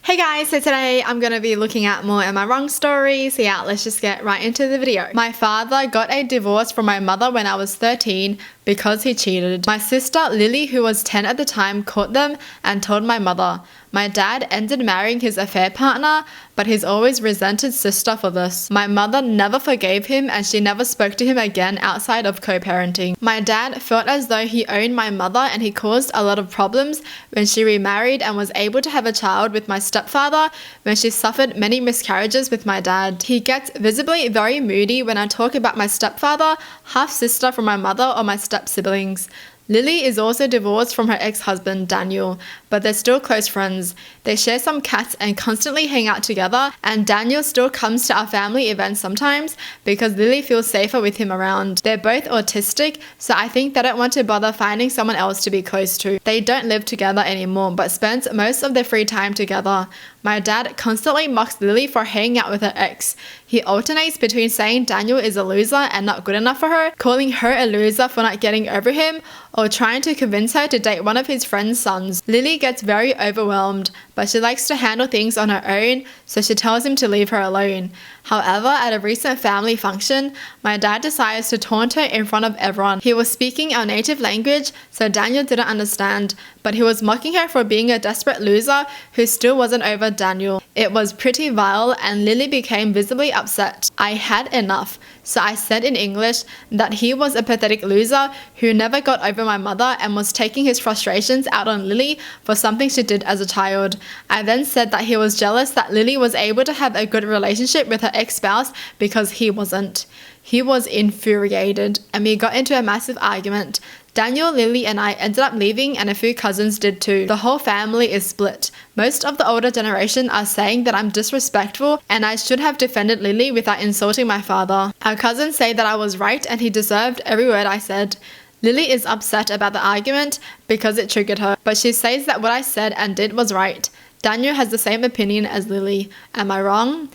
Hey guys, so today I'm going to be looking at more Am I Wrong stories. So yeah, let's just get right into the video. My father got a divorce from my mother when I was 13 because he cheated. My sister Lily, who was 10 at the time, caught them and told my mother. My dad ended marrying his affair partner, but he's always resented sister for this. My mother never forgave him and she never spoke to him again outside of co-parenting. My dad felt as though he owned my mother and he caused a lot of problems when she remarried and was able to have a child with my stepfather when she suffered many miscarriages with my dad. He gets visibly very moody when I talk about my stepfather, half-sister from my mother, or my step-siblings. Lily is also divorced from her ex-husband, Daniel, but they're still close friends. They share some cats and constantly hang out together, and Daniel still comes to our family events sometimes because Lily feels safer with him around. They're both autistic, so I think they don't want to bother finding someone else to be close to. They don't live together anymore, but spend most of their free time together. My dad constantly mocks Lily for hanging out with her ex. He alternates between saying Daniel is a loser and not good enough for her, calling her a loser for not getting over him, or trying to convince her to date one of his friend's sons. Lily gets very overwhelmed, but she likes to handle things on her own, so she tells him to leave her alone. However, at a recent family function, my dad decides to taunt her in front of everyone. He was speaking our native language, so Daniel didn't understand, but he was mocking her for being a desperate loser who still wasn't over Daniel. It was pretty vile and Lily became visibly upset. I had enough, so I said in English that he was a pathetic loser who never got over my mother and was taking his frustrations out on Lily for something she did as a child. I then said that he was jealous that Lily was able to have a good relationship with her ex-spouse because he wasn't. He was infuriated and we got into a massive argument. Daniel, Lily and I ended up leaving and a few cousins did too. The whole family is split. Most of the older generation are saying that I'm disrespectful and I should have defended Lily without insulting my father. Our cousins say that I was right and he deserved every word I said. Lily is upset about the argument because it triggered her, but she says that what I said and did was right. Daniel has the same opinion as Lily. Am I wrong?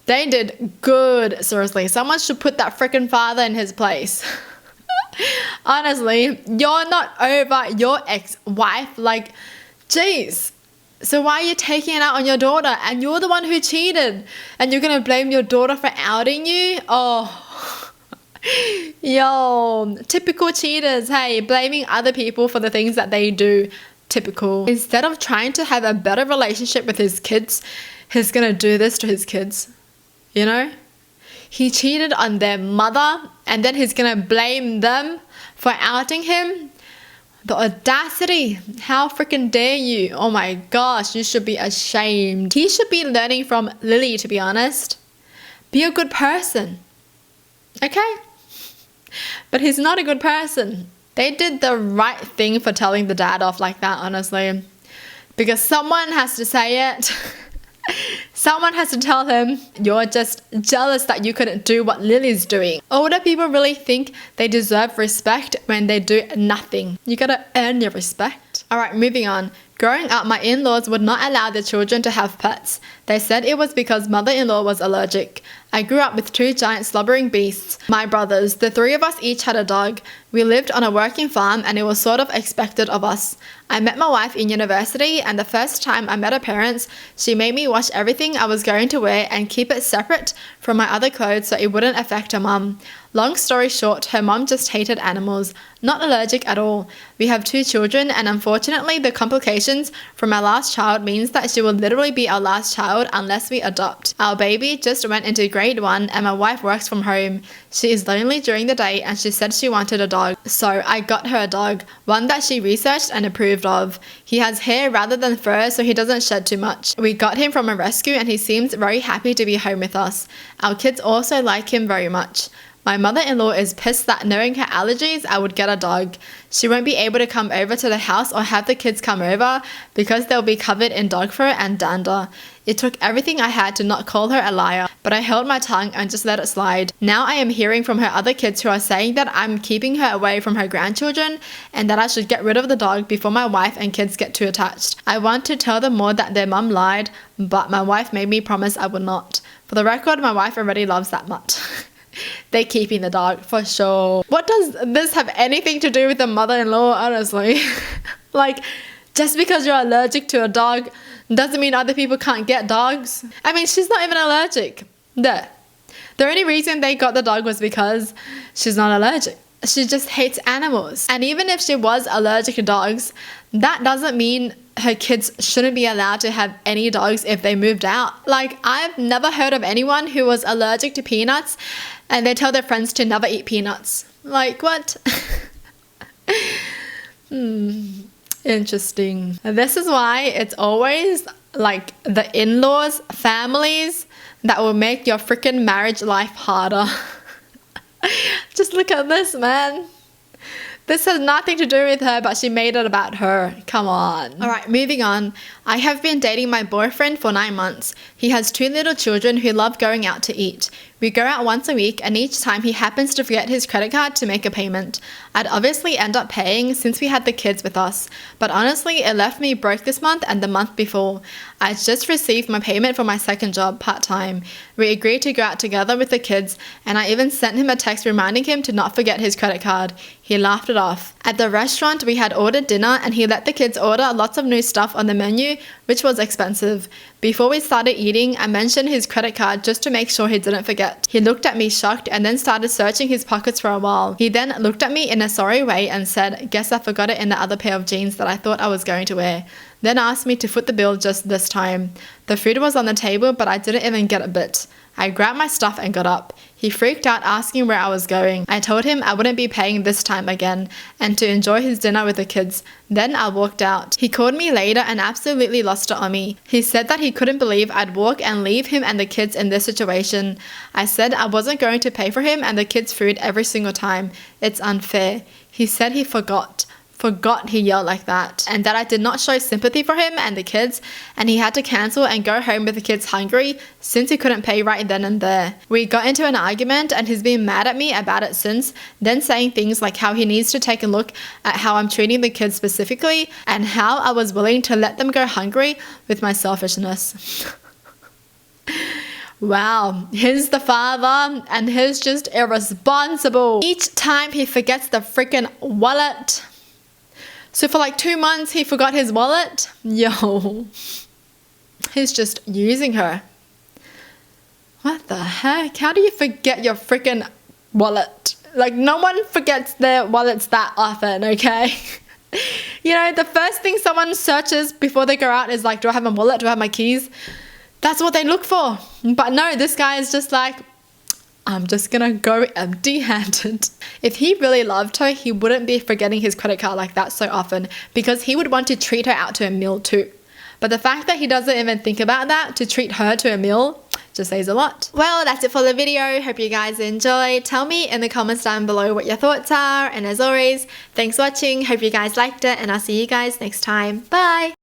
They did good. Seriously, someone should put that freaking father in his place. Honestly, you're not over your ex-wife. Like, jeez. So why are you taking it out on your daughter? And you're the one who cheated. And you're going to blame your daughter for outing you? Oh. Yo, typical cheaters. Hey, blaming other people for the things that they do. Typical. Instead of trying to have a better relationship with his kids, he's going to do this to his kids. You know? He cheated on their mother and then he's going to blame them for outing him. The audacity. How freaking dare you? Oh my gosh, you should be ashamed. He should be learning from Lily, to be honest. Be a good person. Okay? But he's not a good person. They did the right thing for telling the dad off like that, honestly. Because someone has to say it. Someone has to tell him, you're just jealous that you couldn't do what Lily's doing. Older people really think they deserve respect when they do nothing. You gotta earn your respect. Alright, moving on. Growing up, my in-laws would not allow their children to have pets. They said it was because mother-in-law was allergic. I grew up with two giant slobbering beasts. My brothers, the three of us each had a dog. We lived on a working farm and it was sort of expected of us. I met my wife in university and the first time I met her parents, she made me wash everything I was going to wear and keep it separate from my other clothes so it wouldn't affect her mum. Long story short, her mom just hated animals, not allergic at all. We have two children and unfortunately the complications from our last child means that she will literally be our last child unless we adopt. Our baby just went into grade 1 and my wife works from home. She is lonely during the day and she said she wanted a dog. So I got her a dog, one that she researched and approved of. He has hair rather than fur so he doesn't shed too much. We got him from a rescue and he seems very happy to be home with us. Our kids also like him very much. My mother-in-law is pissed that knowing her allergies, I would get a dog. She won't be able to come over to the house or have the kids come over because they'll be covered in dog fur and dander. It took everything I had to not call her a liar, but I held my tongue and just let it slide. Now I am hearing from her other kids who are saying that I'm keeping her away from her grandchildren and that I should get rid of the dog before my wife and kids get too attached. I want to tell them more that their mum lied, but my wife made me promise I would not. For the record, my wife already loves that mutt. They're keeping the dog for sure. What does this have anything to do with the mother-in-law, honestly? Like, just because you're allergic to a dog Doesn't mean other people can't get dogs. I mean, she's not even allergic. The only reason they got the dog was because she's not allergic. She just hates animals. And even if she was allergic to dogs, that doesn't mean her kids shouldn't be allowed to have any dogs if they moved out. Like, I've never heard of anyone who was allergic to peanuts and they tell their friends to never eat peanuts. Like, what? Interesting. This is why it's always like the in-laws, families that will make your freaking marriage life harder. Just look at this, man. This has nothing to do with her, but she made it about her. Come on. All right, moving on. I have been dating my boyfriend for 9 months. He has 2 little children who love going out to eat. We go out once a week, and each time he happens to forget his credit card to make a payment. I'd obviously end up paying since we had the kids with us, but honestly, it left me broke this month and the month before. I just received my payment for my second job part-time. We agreed to go out together with the kids, and I even sent him a text reminding him to not forget his credit card. He laughed it off. At the restaurant, we had ordered dinner, and he let the kids order lots of new stuff on the menu, which was expensive. Before we started eating, I mentioned his credit card just to make sure he didn't forget. He looked at me shocked and then started searching his pockets for a while. He then looked at me in a sorry way and said, "Guess I forgot it in the other pair of jeans that I thought I was going to wear." Then asked me to foot the bill just this time. The food was on the table, but I didn't even get a bit. I grabbed my stuff and got up. He freaked out, asking where I was going. I told him I wouldn't be paying this time again and to enjoy his dinner with the kids. Then I walked out. He called me later and absolutely lost it on me. He said that he couldn't believe I'd walk and leave him and the kids in this situation. I said I wasn't going to pay for him and the kids' food every single time. It's unfair. He said he forgot, he yelled like that, and that I did not show sympathy for him and the kids, and he had to cancel and go home with the kids hungry since he couldn't pay right then and there. We got into an argument and he's been mad at me about it since, then saying things like how he needs to take a look at how I'm treating the kids specifically and how I was willing to let them go hungry with my selfishness. Wow, he's the father and he's just irresponsible. Each time he forgets the freaking wallet. So for like 2 months, he forgot his wallet. Yo, he's just using her. What the heck? How do you forget your freaking wallet? Like, no one forgets their wallets that often, okay? You know, the first thing someone searches before they go out is like, do I have my wallet? Do I have my keys? That's what they look for. But no, this guy is just like, I'm just gonna go empty-handed. If he really loved her, he wouldn't be forgetting his credit card like that so often, because he would want to treat her out to a meal too. But the fact that he doesn't even think about that to treat her to a meal just says a lot. Well, that's it for the video. Hope you guys enjoyed. Tell me in the comments down below what your thoughts are. And as always, thanks for watching. Hope you guys liked it, and I'll see you guys next time. Bye!